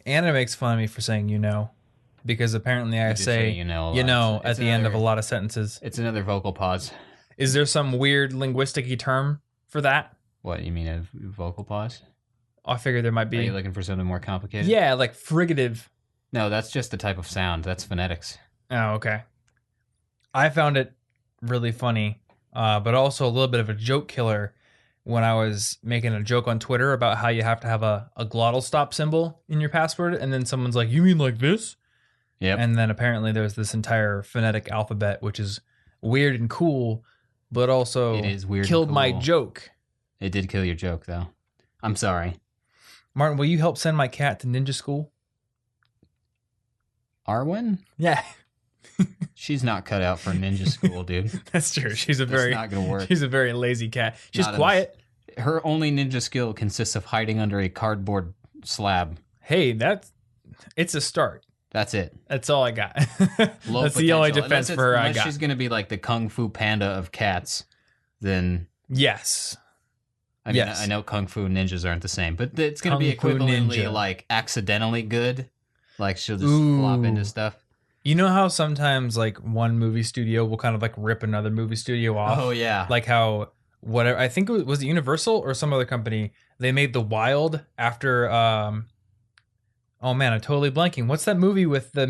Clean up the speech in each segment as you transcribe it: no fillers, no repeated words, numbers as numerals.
Anna makes fun of me for saying because apparently I You do say say a lot. at the end of a lot of sentences. It's another vocal pause. Is there some weird linguistic term for that? What, you mean a vocal pause? I figure there might Are be. you looking for something more complicated? Yeah, like fricative. No, that's just the type of sound. That's phonetics. Oh, okay. I found it really funny, but also a little bit of a joke killer when I was making a joke on Twitter about how you have to have a glottal stop symbol in your password, and then someone's like, "You mean like this?" Yep. And then apparently there's this entire phonetic alphabet, which is weird and cool, but also It is weird killed and my cool. joke. It did kill your joke, though. I'm sorry. Martin, will you help send my cat to ninja school? Arwen? Yeah. She's not cut out for ninja school, dude. That's true. She's not gonna work. She's a very lazy cat. She's Not quiet. Her only ninja skill consists of hiding under a cardboard slab. Hey, it's a start. That's it. That's all I got. Low That's the only potential. defense for her I Unless got. she's gonna be like the Kung Fu Panda of cats, then Yes. I mean, Yes. I know Kung Fu ninjas aren't the same, but it's gonna be Kung Fu equivalently ninja. like accidentally good. Like she'll just Ooh. flop into stuff. You know how sometimes like one movie studio will kind of like rip another movie studio off? Oh yeah. Like how whatever, I think was it Universal or some other company, they made The Wild after oh man, I'm totally blanking. What's that movie with the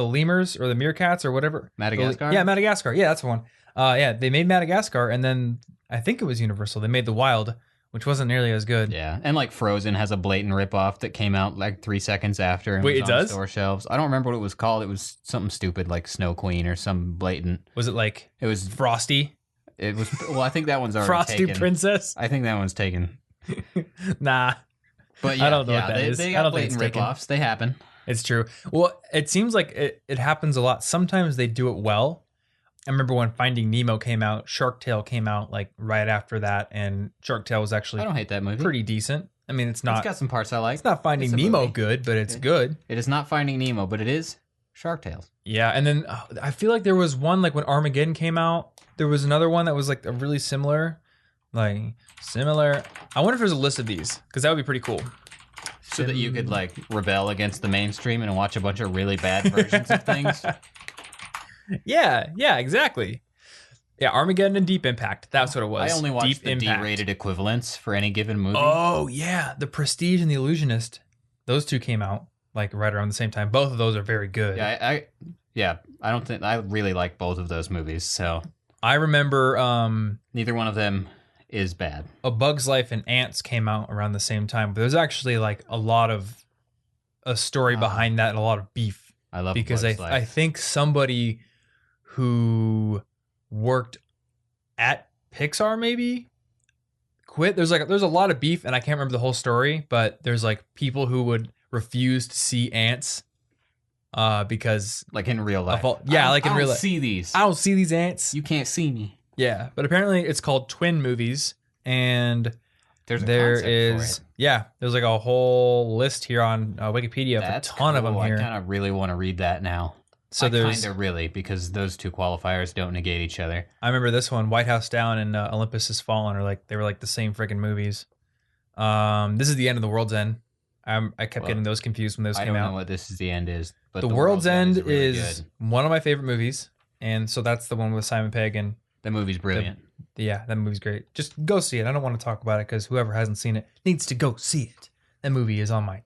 lemurs or the meerkats or whatever? Madagascar? Yeah, Madagascar. Yeah, that's the one. Yeah, they made Madagascar, and then I think it was Universal. They made The Wild, which wasn't nearly as good. Yeah, and like Frozen has a blatant ripoff that came out like 3 seconds after. And Wait, was it on does? store shelves. I don't remember what it was called. It was something stupid like Snow Queen or some blatant. Was it like It was. Frosty? It was. Well, I think that one's already Frosty taken. Princess? I think that one's taken. Nah, But yeah, I don't know what that they, is. They I got don't think it's blatant taken. ripoffs. They happen. it's true. Well, it seems like it happens a lot. Sometimes they do it well. I remember when Finding Nemo came out, Shark Tale came out like right after that, and Shark Tale was actually I don't hate that movie. pretty decent. I mean, it's It's got some parts I like. It's not Finding It's a Nemo movie. good, but it's Yeah. good. It is not Finding Nemo, but it is Shark Tales. Yeah, and then I feel like there was one like when Armageddon came out, there was another one that was like a really similar. I wonder if there's a list of these because that would be pretty cool. So that you could like rebel against the mainstream and watch a bunch of really bad versions of things. Yeah, exactly. Yeah, Armageddon and Deep Impact. That's what it was. I only watched Deep the Impact. D-rated equivalents for any given movie. Oh yeah, The Prestige and The Illusionist. Those two came out like right around the same time. Both of those are very good. Yeah, I don't think I really like both of those movies. So I remember neither one of them is bad. A Bug's Life and Ants came out around the same time. But there's actually like a lot of a story behind that and a lot of beef. I love because Bug's I Life. think somebody who worked at Pixar maybe quit. There's a lot of beef and I can't remember the whole story, but there's like people who would refuse to see ants because like in real life. like in real life. I don't see these. I don't see these ants. You can't see me. Yeah, but apparently it's called Twin Movies, and There's a there concept is for it. yeah, there's like a whole list here on Wikipedia. That's a ton of them cool. here. I kind of really want to read that now. So there's kind of really because those two qualifiers don't negate each other. I remember this one, White House Down and Olympus Has Fallen, are like they were like the same freaking movies. This is the End of the World's End. I kept getting those confused when those I came don't out. know what This Is the End is, but The World's End really is good. one of my favorite movies, and so that's the one with Simon Pegg and The movie's brilliant. yeah, that movie's great. Just go see it. I don't want to talk about it because whoever hasn't seen it needs to go see it. That movie is on my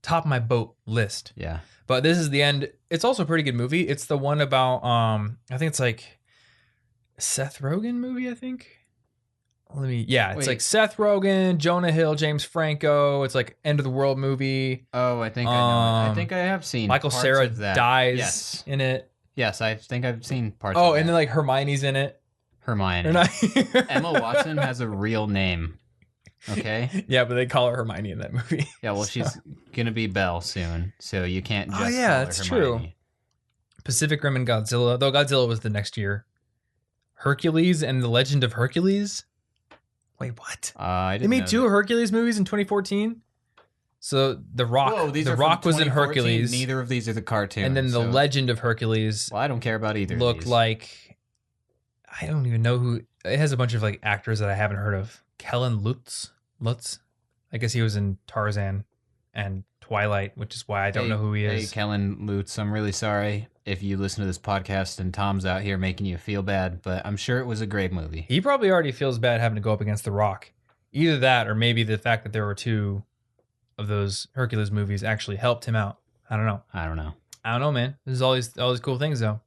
top of my boat list. Yeah. But This Is the End. It's also a pretty good movie. It's the one about I think it's like Seth Rogen movie, I think. It's Wait. like Seth Rogen, Jonah Hill, James Franco. It's like End of the World movie. Oh, I think I know. I Um, think I have seen Michael parts Cera of that. dies Yes. in it. Yes, I think I've seen parts Oh, of and that. then like Hermione's in it. Hermione. Or not- Emma Watson has a real name. Okay? Yeah, but they call her Hermione in that movie. Yeah, well, she's going to be Belle soon, so you can't just Oh, yeah, call her that's Hermione. true. Pacific Rim and Godzilla, though Godzilla was the next year. Hercules and the Legend of Hercules. Wait, what? I They didn't made know two Hercules movies in 2014. So The Rock, Whoa, these The are Rock from was in 2014. Hercules, Neither of these are the cartoons. and then the so- Legend of Hercules Well, I don't care about either of looked these. like I don't even know who. It has a bunch of like actors that I haven't heard of. Kellen Lutz. I guess he was in Tarzan. and Twilight, which is why I don't know who he is. Hey, Kellen Lutz, I'm really sorry if you listen to this podcast and Tom's out here making you feel bad, but I'm sure it was a great movie. He probably already feels bad having to go up against The Rock. Either that, or maybe the fact that there were 2 of those Hercules movies actually helped him out. I don't know. I don't know, man. This is all these cool things, though.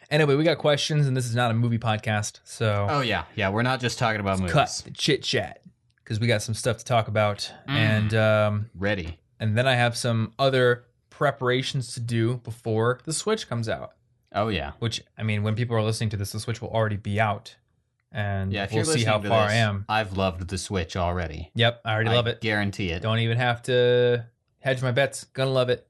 Anyway, we got questions, and this is not a movie podcast, so... Oh, yeah. Yeah, we're not just talking about movies. Cut the chit-chat, because we got some stuff to talk about. And ready. And then I have some other preparations to do before the Switch comes out. Oh, yeah. Which, I mean, when people are listening to this, the Switch will already be out. And yeah, if we'll see how far I am. I've loved the Switch already. Yep, I already love it. Guarantee it. Don't even have to hedge my bets. Gonna love it.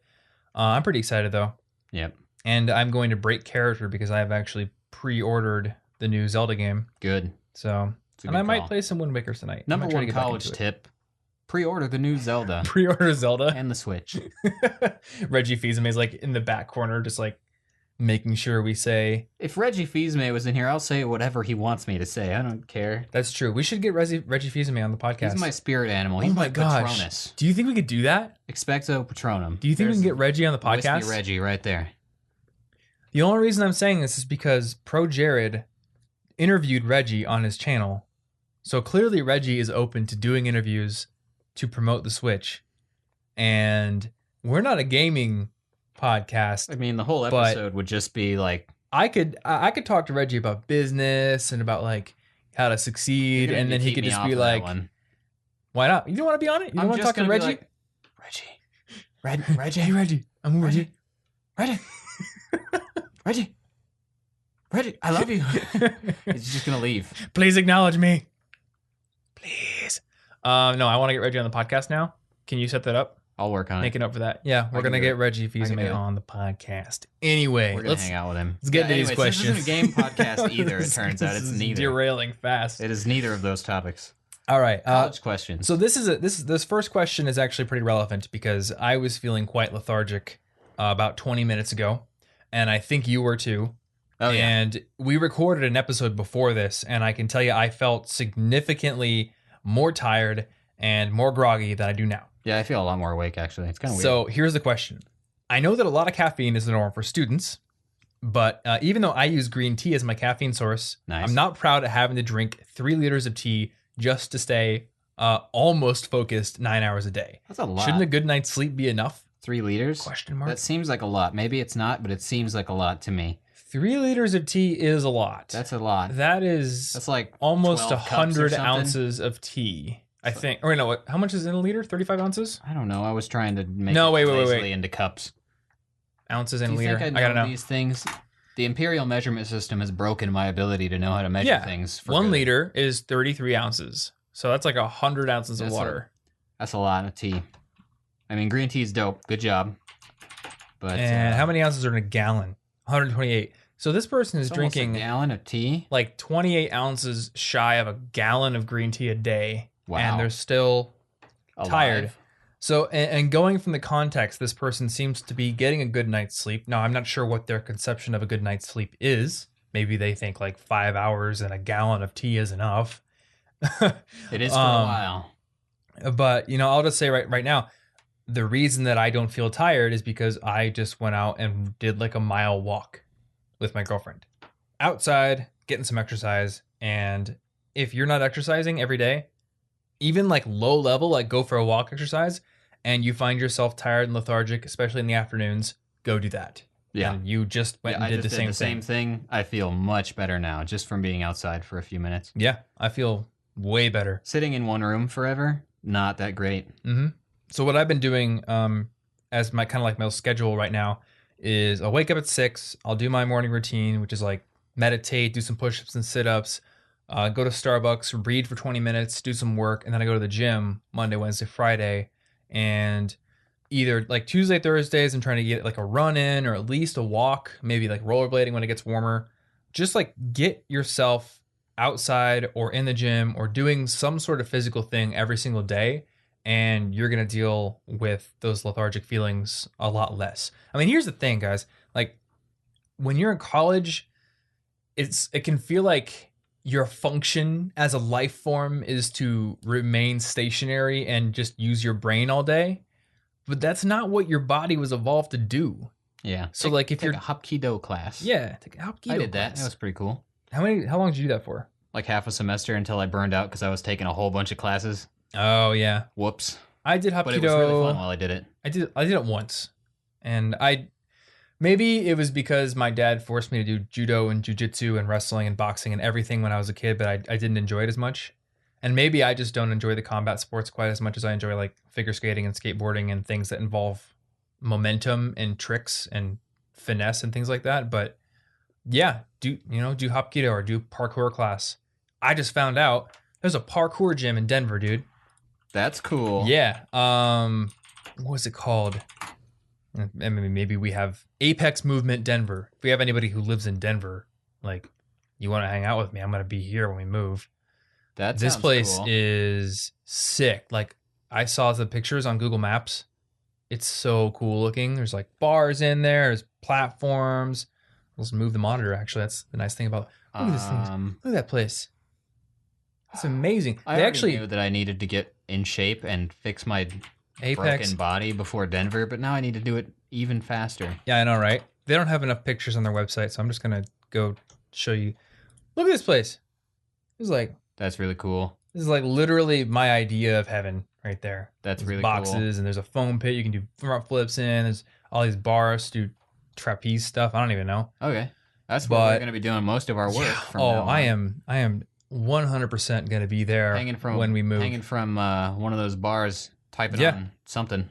I'm pretty excited, though. Yep. And I'm going to break character because I have actually pre-ordered the new Zelda game. Good. So, and I might play some Wind Wakers tonight. Number 1 college tip. Pre-order the new Zelda. Pre-order Zelda. And the Switch. Reggie Fils-Aimé is like in the back corner, just like making sure we say... If Reggie Fils-Aimé was in here, I'll say whatever he wants me to say. I don't care. That's true. We should get Reggie Fils-Aimé on the podcast. He's my spirit animal. He's my Patronus. Do you think we could do that? Expecto Patronum. Do you think we can get Reggie on the podcast? Whiskey Reggie right there. The only reason I'm saying this is because Pro Jared interviewed Reggie on his channel. So clearly Reggie is open to doing interviews to promote the Switch. And we're not a gaming podcast. I mean, the whole episode would just be like... I could talk to Reggie about business and about like how to succeed, and then he could just be like, why not? You don't want to be on it? You don't want to talk to Reggie? Like, Reggie. Hey, Reggie. I'm Reggie. Reggie, I love you. He's just going to leave. Please acknowledge me. Please. No, I want to get Reggie on the podcast now. Can you set that up? I'll work on it. Make it up for that. Yeah, we're going to get Reggie Fils-Aimé on the podcast. Anyway, we're going to hang out with him. Let's get to these questions. This isn't a game podcast either, it turns out. It's neither. Derailing fast. It is neither of those topics. All right. College questions. So this first question is actually pretty relevant because I was feeling quite lethargic about 20 minutes ago, and I think you were too. Oh, yeah. And we recorded an episode before this, and I can tell you I felt significantly more tired and more groggy than I do now. Yeah, I feel a lot more awake, actually. It's kind of weird. So here's the question. I know that a lot of caffeine is the norm for students, but even though I use green tea as my caffeine source, nice. I'm not proud of having to drink 3 liters of tea just to stay almost focused 9 hours a day. That's a lot. Shouldn't a good night's sleep be enough? 3 liters? Question mark. That seems like a lot. Maybe it's not, but it seems like a lot to me. 3 liters of tea is a lot. That's a lot. That's like almost 100 ounces of tea. I think. Or no, how much is in a liter? 35 ounces? I don't know. I was trying to make wait. into cups. Ounces in a liter. I gotta know these things. The imperial measurement system has broken my ability to know how to measure things. 1 liter is 33 ounces. So that's like 100 ounces of water. That's a lot of tea. I mean, green tea is dope. Good job. But how many ounces are in a gallon? 128. So this person is drinking a gallon of tea, like 28 ounces shy of a gallon of green tea a day. Wow. And they're still tired. So, and going from the context, this person seems to be getting a good night's sleep. Now, I'm not sure what their conception of a good night's sleep is. Maybe they think like 5 hours and a gallon of tea is enough. It is for a while. But, I'll just say right now, the reason that I don't feel tired is because I just went out and did like a mile walk with my girlfriend. Outside, getting some exercise. And if you're not exercising every day, even like low level, like go for a walk exercise, and you find yourself tired and lethargic, especially in the afternoons, go do that. Yeah. And you just went and did the same thing. I feel much better now just from being outside for a few minutes. Yeah, I feel way better. Sitting in one room forever, not that great. Mm-hmm. So what I've been doing as my kind of like my schedule right now is I'll wake up at 6, I'll do my morning routine, which is like meditate, do some push-ups and sit-ups, go to Starbucks, read for 20 minutes, do some work, and then I go to the gym Monday, Wednesday, Friday, and either like Tuesday, Thursdays, I'm trying to get like a run in or at least a walk, maybe like rollerblading when it gets warmer. Just like get yourself outside or in the gym or doing some sort of physical thing every single day, and you're going to deal with those lethargic feelings a lot less. I mean, here's the thing, guys. Like when you're in college, it can feel like your function as a life form is to remain stationary and just use your brain all day. but that's not what your body was evolved to do. Yeah. So like if take you're a Hapkido class. yeah, take a Hapkido I did that. class. That was pretty cool. How long did you do that for? Like half a semester until I burned out because I was taking a whole bunch of classes. Oh yeah. Whoops. I did Hapkido. But it was really fun while I did it. I did it once. And maybe it was because my dad forced me to do judo and jujitsu and wrestling and boxing and everything when I was a kid, but I didn't enjoy it as much. And maybe I just don't enjoy the combat sports quite as much as I enjoy like figure skating and skateboarding and things that involve momentum and tricks and finesse and things like that. But yeah, do Hapkido or do parkour class. I just found out there's a parkour gym in Denver, dude. That's cool. Yeah. What was it called? I mean, maybe we have Apex Movement Denver. If we have anybody who lives in Denver, like you want to hang out with me, I'm gonna be here when we move. This place cool. is sick. Like I saw the pictures on Google Maps. It's so cool looking. There's like bars in there. There's platforms. Let's move the monitor. Actually, that's the nice thing about. Look at this thing. Look at that place. It's amazing. I already knew that I needed to get in shape and fix my broken body before Denver, but now I need to do it even faster. Yeah, I know, right? They don't have enough pictures on their website, so I'm just gonna go show you. Look at this place. That's really cool. This is like literally my idea of heaven right there. That's there's really boxes cool. And there's a foam pit you can do front flips in. There's all these bars to do trapeze stuff. I don't even know. Okay, that's where we're gonna be doing most of our work. From now on. I am 100% gonna be there when we move. Hanging from one of those bars, typing on something.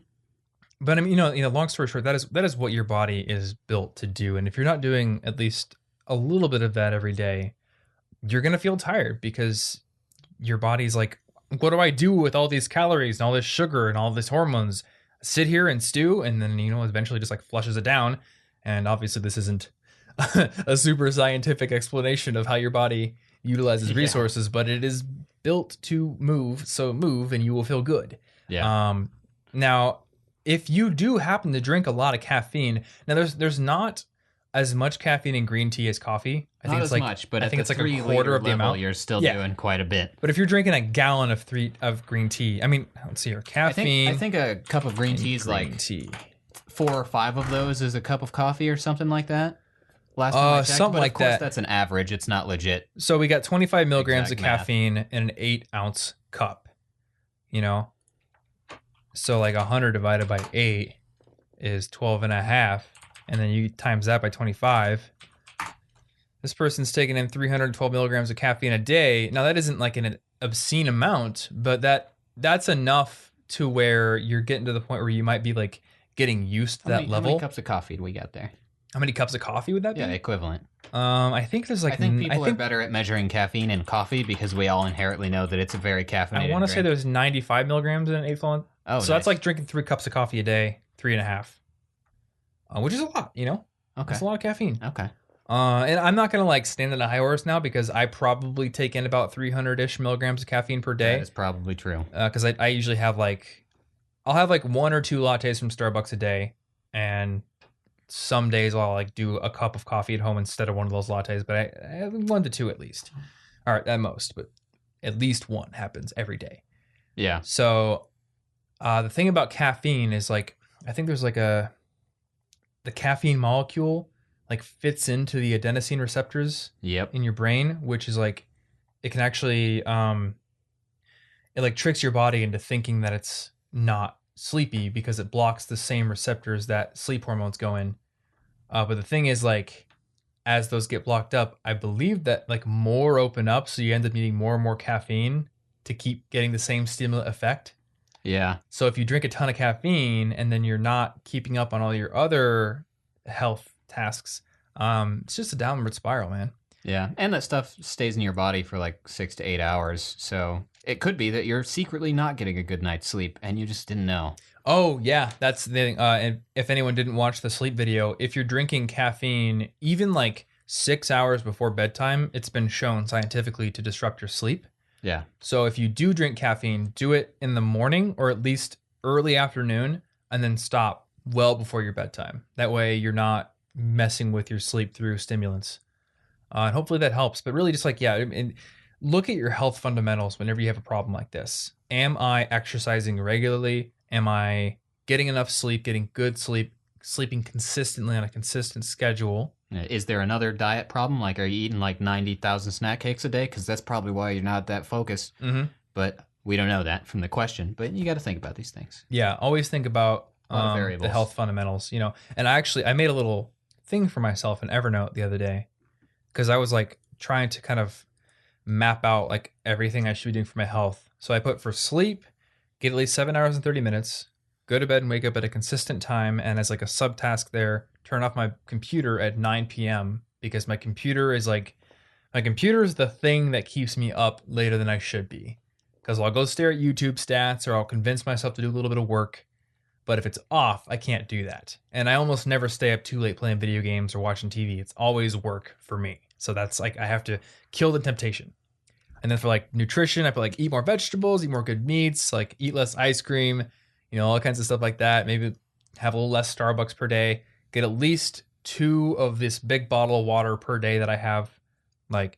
But I mean, long story short, that is what your body is built to do. And if you're not doing at least a little bit of that every day, you're going to feel tired because your body's like, what do I do with all these calories and all this sugar and all this hormones? Sit here and stew, and then, eventually just like flushes it down. And obviously this isn't a super scientific explanation of how your body utilizes resources, but it is built to move. So move and you will feel good. Yeah. Now, if you do happen to drink a lot of caffeine, now there's not as much caffeine in green tea as coffee. I think not it's as like much, but I think it's like a quarter of the amount. You're still doing quite a bit. But if you're drinking a gallon of green tea, I mean, let's see here, caffeine. I think a cup of green tea is like 4 or 5 of those is a cup of coffee or something like that. Last time I checked, something but like of course that. That's an average. It's not legit. So we got 25 milligrams Exact of caffeine in an 8-ounce cup. So like 100 divided by 8 is 12 and a half. And then you times that by 25. This person's taking in 312 milligrams of caffeine a day. Now that isn't like an obscene amount, but that's enough to where you're getting to the point where you might be like getting used to that level. How many cups of coffee do we got there? How many cups of coffee would that be? Yeah, equivalent. I think there's like. I think people are better at measuring caffeine in coffee because we all inherently know that it's a very caffeinated. I want to say there's 95 milligrams in an 8-ounce. Oh, so that's like drinking 3 cups of coffee a day, 3.5, which is a lot. Okay, that's a lot of caffeine. Okay. And I'm not gonna like stand on a high horse now because I probably take in about 300-ish milligrams of caffeine per day. That is probably true. Because I usually have I'll have like 1 or 2 lattes from Starbucks a day, and some days I'll like do a cup of coffee at home instead of one of those lattes. But I have 1 to 2 at least. All right, at most, but at least 1 happens every day. Yeah. So the thing about caffeine is like I think there's like the caffeine molecule like fits into the adenosine receptors in your brain, which is like it can actually it like tricks your body into thinking that it's not sleepy because it blocks the same receptors that sleep hormones go in. But the thing is, like, as those get blocked up, I believe that like more open up, so you end up needing more and more caffeine to keep getting the same stimulant effect. Yeah. So if you drink a ton of caffeine and then you're not keeping up on all your other health tasks, it's just a downward spiral, man. Yeah, and that stuff stays in your body for like 6 to 8 hours, so it could be that you're secretly not getting a good night's sleep and you just didn't know. Oh, yeah, that's the thing. And if anyone didn't watch the sleep video, if you're drinking caffeine, even like 6 hours before bedtime, it's been shown scientifically to disrupt your sleep. Yeah. So if you do drink caffeine, do it in the morning or at least early afternoon, and then stop well before your bedtime. That way you're not messing with your sleep through stimulants. And hopefully that helps. But really just like, and look at your health fundamentals whenever you have a problem like this. Am I exercising regularly? Am I getting enough sleep, getting good sleep, sleeping consistently on a consistent schedule. Is there another diet problem? Like, are you eating like 90,000 snack cakes a day? Because that's probably why you're not that focused. Mm-hmm. But we don't know that from the question. But you got to think about these things. Yeah, always think about A lot of the variables. health fundamentals, you know. And I made a little thing for myself in Evernote the other day because I was like trying to kind of map out like everything I should be doing for my health. So I put for sleep, get at least 7 hours and 30 minutes, go to bed and wake up at a consistent time, and as like a subtask there, turn off my computer at 9 p.m. because my computer is the thing that keeps me up later than I should be. Because I'll go stare at YouTube stats or I'll convince myself to do a little bit of work. But if it's off, I can't do that. And I almost never stay up too late playing video games or watching TV. It's always work for me. So that's like, I have to kill the temptation. And then for like nutrition, I put like eat more vegetables, eat more good meats, like eat less ice cream, you know, all kinds of stuff like that. Maybe have a little less Starbucks per day. Get at least 2 of this big bottle of water per day that I have. Like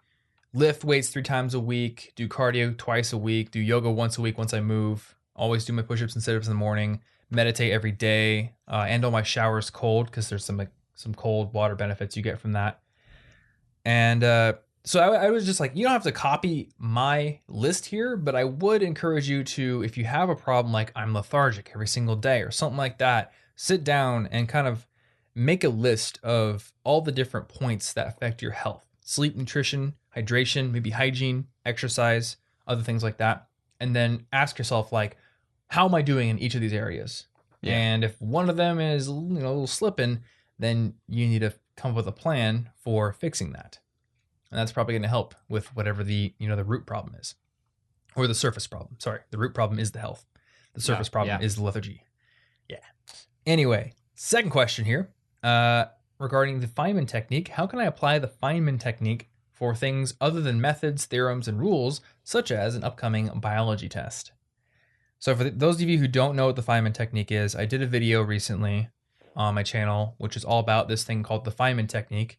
lift weights 3 times a week, do cardio twice a week, do yoga once a week once I move. Always do my push-ups and sit-ups in the morning. Meditate every day. And all my showers cold because there's some cold water benefits you get from that. And so I was just like, you don't have to copy my list here, but I would encourage you to, if you have a problem like I'm lethargic every single day or something like that, sit down and kind of make a list of all the different points that affect your health. Sleep, nutrition, hydration, maybe hygiene, exercise, other things like that. And then ask yourself, like, how am I doing in each of these areas? Yeah. And if one of them is, you know, a little slipping, then you need to come up with a plan for fixing that. And that's probably going to help with whatever the root problem is, or the surface problem. Sorry, the root problem is the health. The surface problem is the lethargy. Yeah. Anyway, second question here regarding the Fineman technique. How can I apply the Fineman technique for things other than methods, theorems, and rules, such as an upcoming biology test? So for those of you who don't know what the Fineman technique is, I did a video recently on my channel, which is all about this thing called the Fineman technique.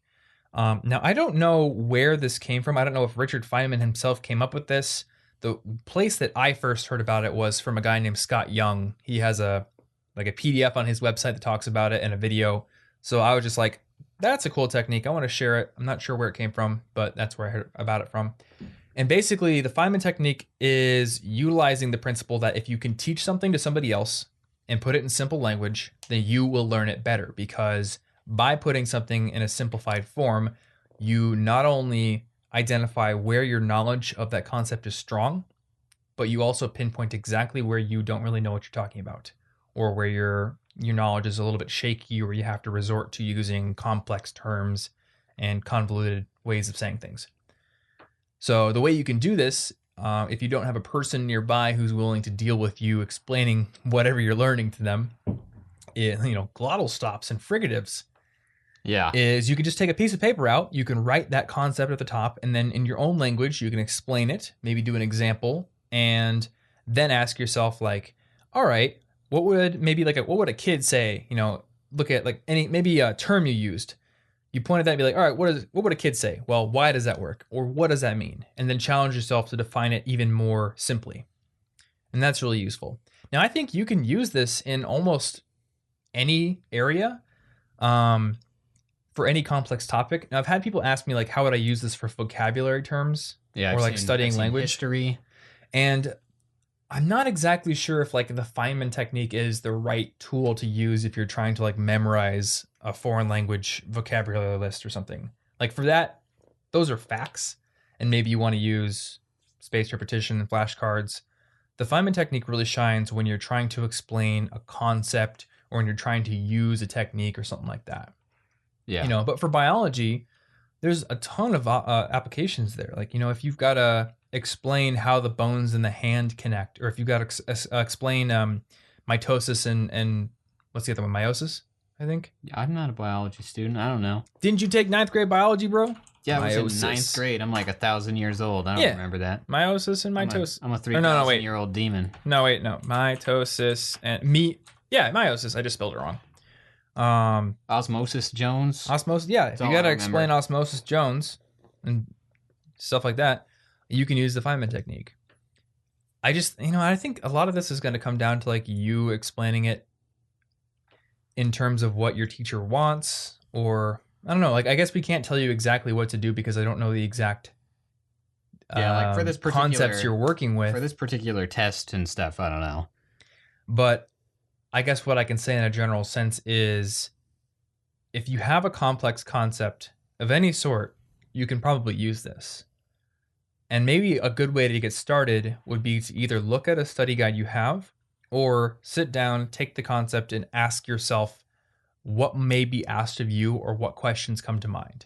Now, I don't know where this came from. I don't know if Richard Fineman himself came up with this. The place that I first heard about it was from a guy named Scott Young. He has a PDF on his website that talks about it and a video. So I was just like, that's a cool technique. I want to share it. I'm not sure where it came from, but that's where I heard about it from. And basically, the Fineman technique is utilizing the principle that if you can teach something to somebody else and put it in simple language, then you will learn it better, because by putting something in a simplified form, you not only identify where your knowledge of that concept is strong, but you also pinpoint exactly where you don't really know what you're talking about, or where your knowledge is a little bit shaky, or you have to resort to using complex terms and convoluted ways of saying things. So the way you can do this, if you don't have a person nearby who's willing to deal with you explaining whatever you're learning to them, glottal stops and frigatives, is you can just take a piece of paper out, you can write that concept at the top, and then in your own language, you can explain it, maybe do an example, and then ask yourself, like, all right, what would a kid say? You know, look at like maybe a term you used. You point at that and be like, all right, what would a kid say? Well, why does that work? Or what does that mean? And then challenge yourself to define it even more simply. And that's really useful. Now, I think you can use this in almost any area. For any complex topic. Now, I've had people ask me, like, how would I use this for vocabulary terms, or like studying language, history, and I'm not exactly sure if like the Fineman technique is the right tool to use if you're trying to like memorize a foreign language vocabulary list or something. Like for that, those are facts, and maybe you want to use spaced repetition and flashcards. The Fineman technique really shines when you're trying to explain a concept, or when you're trying to use a technique or something like that. Yeah. But for biology, there's a ton of applications there. Like, if you've got to explain how the bones in the hand connect, or if you've got to explain mitosis and what's the other one? Meiosis, I think. Yeah, I'm not a biology student. I don't know. Didn't you take 9th grade biology, bro? Yeah, I was in 9th grade. I'm like 1,000 years old. I don't remember that. Meiosis and mitosis. I'm a 3,000-year-old demon. No, wait, no. Mitosis and meiosis. I just spelled it wrong. Osmosis Jones. Osmosis, yeah. If you got to explain Osmosis Jones and stuff like that, you can use the Fineman technique. I just, I think a lot of this is going to come down to like you explaining it in terms of what your teacher wants, or I don't know. Like, I guess we can't tell you exactly what to do because I don't know the exact Yeah, like concepts you're working for with. this particular test and stuff, I don't know. But I guess what I can say in a general sense is if you have a complex concept of any sort, you can probably use this. And maybe a good way to get started would be to either look at a study guide you have or sit down, take the concept, and ask yourself what may be asked of you or what questions come to mind.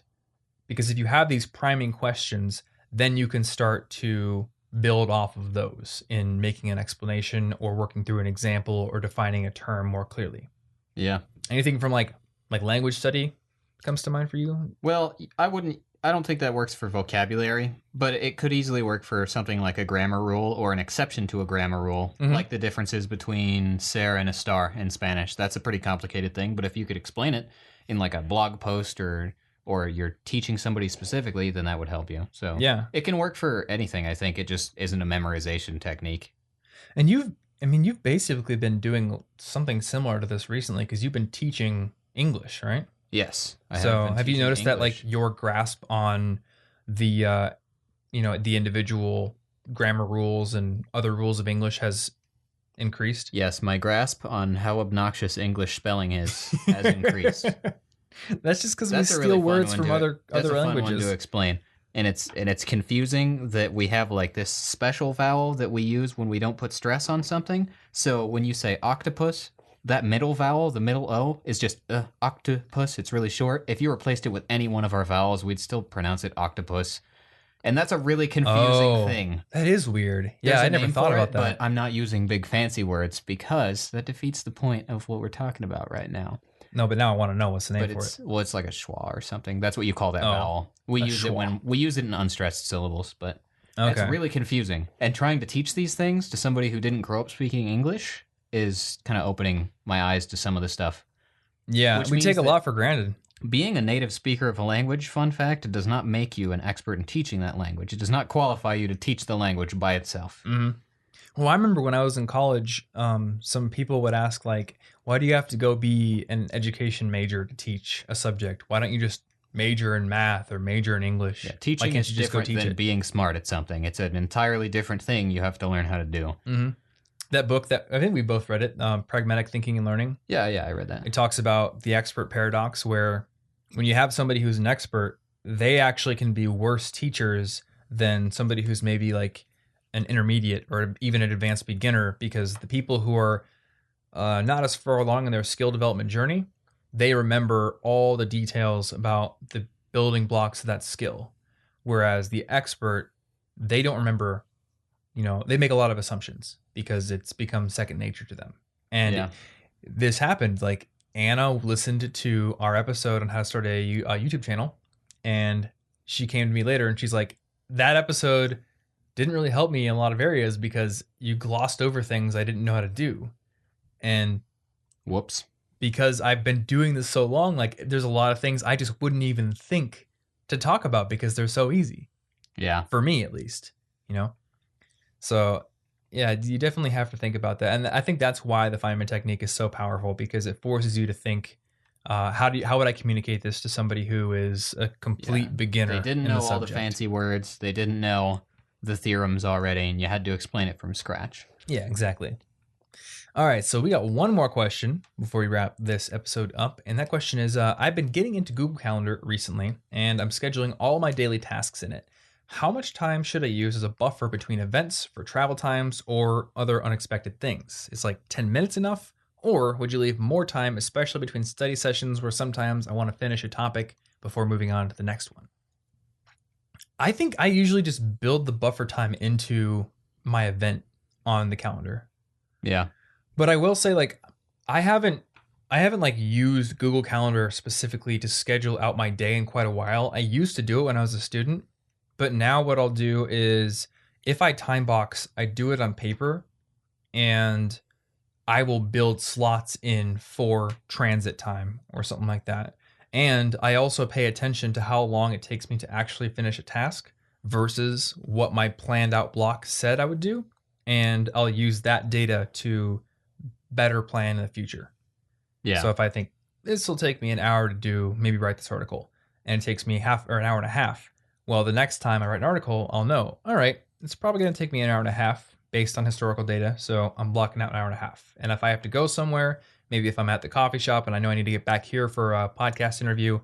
Because if you have these priming questions, then you can start to build off of those in making an explanation or working through an example or defining a term more clearly. Yeah. Anything from like language study comes to mind for you? Well, I don't think that works for vocabulary, but it could easily work for something like a grammar rule or an exception to a grammar rule, like the differences between ser and estar in Spanish. That's a pretty complicated thing, but if you could explain it in like a blog post or you're teaching somebody specifically, then that would help you. So Yeah. it can work for anything. I think it just isn't a memorization technique. And you've basically been doing something similar to this recently because you've been teaching English, right? Yes. So been have you teaching noticed that English. like your grasp on the the individual grammar rules and other rules of English has increased? Yes, my grasp on how obnoxious English spelling is has increased. That's just because we That's a steal really fun words one from to other that's a fun one languages. to explain. And it's confusing that we have like this special vowel that we use when we don't put stress on something. So when you say octopus, that middle vowel, the middle O, is just octopus. It's really short. If you replaced it with any one of our vowels, we'd still pronounce it octopus. And that's a really confusing Oh, thing. that is weird. There's Yeah, a I never name thought for about it, that. but I'm not using big fancy words because that defeats the point of what we're talking about right now. No, but now I want to know what's the name But for it. it's like a schwa or something. That's what you call that Oh, vowel. We a use it schwa. when we use it in unstressed syllables, but it's Okay. really confusing. And trying to teach these things to somebody who didn't grow up speaking English is kind of opening my eyes to some of the stuff. Yeah, Which we means take a that- lot for granted. Being a native speaker of a language, fun fact, does not make you an expert in teaching that language. It does not qualify you to teach the language by itself. Mm-hmm. Well, I remember when I was in college, some people would ask like, "Why do you have to go be an education major to teach a subject? Why don't you just major in math or major in English? Yeah, Why teaching can't is you just go different teach than it?" being smart at something. It's an entirely different thing you have to learn how to do. Mm-hmm. That book that I think we both read it, Pragmatic Thinking and Learning. Yeah, I read that. It talks about the expert paradox, where when you have somebody who's an expert, they actually can be worse teachers than somebody who's maybe like an intermediate or even an advanced beginner, because the people who are not as far along in their skill development journey, they remember all the details about the building blocks of that skill. Whereas the expert, they don't remember, they make a lot of assumptions because it's become second nature to them. And Yeah. this happened. Like Anna listened to our episode on how to start a YouTube channel, and she came to me later and she's like, that episode didn't really help me in a lot of areas because you glossed over things I didn't know how to do. And Whoops. because I've been doing this so long, like there's a lot of things I just wouldn't even think to talk about because they're so easy. Yeah. For me, at least, So yeah, you definitely have to think about that. And I think that's why the Fineman technique is so powerful, because it forces you to think, how would I communicate this to somebody who is a complete beginner? They didn't know all the fancy words. They didn't know the theorems already, and you had to explain it from scratch. Yeah, exactly. All right, so we got one more question before we wrap this episode up. And that question is, I've been getting into Google Calendar recently, and I'm scheduling all my daily tasks in it. How much time should I use as a buffer between events for travel times or other unexpected things? Is like 10 minutes enough? Or would you leave more time, especially between study sessions where sometimes I want to finish a topic before moving on to the next one? I think I usually just build the buffer time into my event on the calendar. Yeah. But I will say, like, I haven't like used Google Calendar specifically to schedule out my day in quite a while. I used to do it when I was a student, but now what I'll do is if I time box, I do it on paper, and I will build slots in for transit time or something like that. And I also pay attention to how long it takes me to actually finish a task versus what my planned out block said I would do. And I'll use that data to better plan in the future. Yeah. So if I think this will take me an hour to do, maybe write this article, and it takes me half or an hour and a half, well, the next time I write an article, I'll know, all right, it's probably going to take me an hour and a half based on historical data. So I'm blocking out an hour and a half. And if I have to go somewhere, maybe if I'm at the coffee shop and I know I need to get back here for a podcast interview,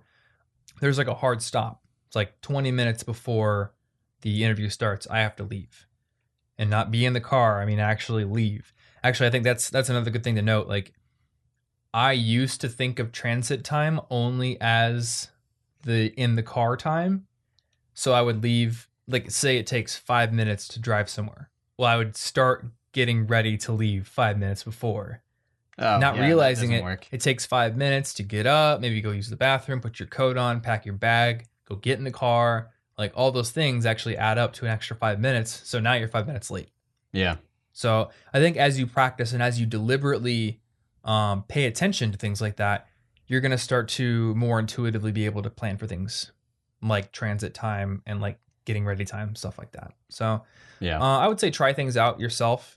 there's like a hard stop. It's like 20 minutes before the interview starts, I have to leave and not be in the car. I mean, actually leave. Actually, I think that's another good thing to note. Like, I used to think of transit time only as the in the car time. So I would leave, like, say it takes 5 minutes to drive somewhere. Well, I would start getting ready to leave 5 minutes before. Oh, Not yeah, realizing that it, doesn't work. it takes 5 minutes to get up, maybe go use the bathroom, put your coat on, pack your bag, go get in the car. Like, all those things actually add up to an extra 5 minutes. So now you're 5 minutes late. Yeah. So I think as you practice and as you deliberately pay attention to things like that, you're going to start to more intuitively be able to plan for things like transit time and like getting ready time, stuff like that. So Yeah. I would say try things out yourself,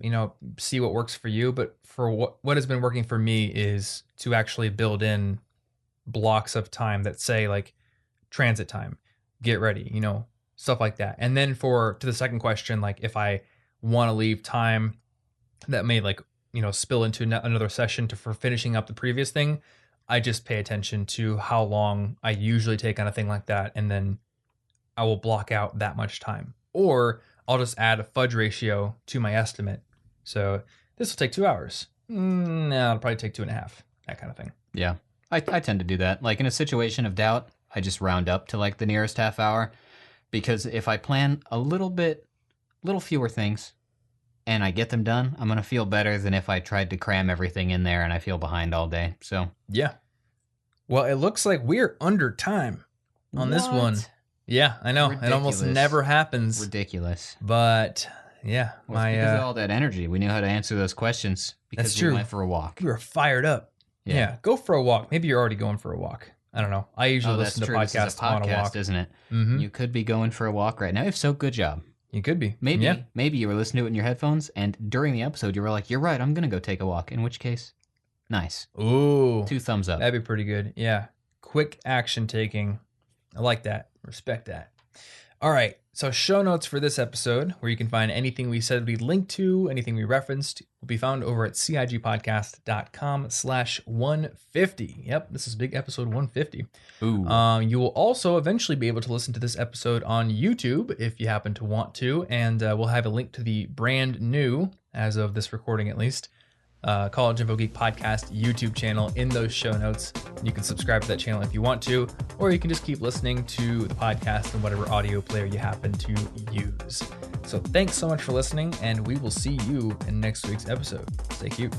see what works for you. But for what has been working for me is to actually build in blocks of time that say like transit time, get ready, stuff like that. And then to the second question, like if I want to leave time that may like, spill into another session for finishing up the previous thing, I just pay attention to how long I usually take on a thing like that. And then I will block out that much time, or I'll just add a fudge ratio to my estimate. So this will take 2 hours. No, it'll probably take 2.5, that kind of thing. Yeah. I tend to do that. Like in a situation of doubt, I just round up to like the nearest half hour, because if I plan a little fewer things and I get them done, I'm going to feel better than if I tried to cram everything in there and I feel behind all day. So, yeah. Well, it looks like we're under time on this one. Yeah, I know. Ridiculous. It almost never happens. Ridiculous. But yeah, well, it's because of all that energy. We knew how to answer those questions because that's we true. went for a walk. We were fired up. Yeah, go for a walk. Maybe you're already going for a walk. I don't know. I usually listen to podcasts This is a podcast, on a walk, isn't it? Mm-hmm. You could be going for a walk right now. If so, good job. You could be. Maybe you were listening to it in your headphones, and during the episode, you were like, "You're right. I'm gonna go take a walk." In which case, nice. Ooh, 2 thumbs up. That'd be pretty good. Yeah, quick action taking. I like that. Respect that. All right. So show notes for this episode, where you can find anything we said we linked to, anything we referenced, will be found over at cigpodcast.com/150. Yep, this is big episode 150. Ooh. You will also eventually be able to listen to this episode on YouTube if you happen to want to, and we'll have a link to the brand new, as of this recording at least, College Info Geek Podcast YouTube channel in those show notes. You can subscribe to that channel if you want to, or you can just keep listening to the podcast in whatever audio player you happen to use. So thanks so much for listening, and we will see you in next week's episode. Stay cute.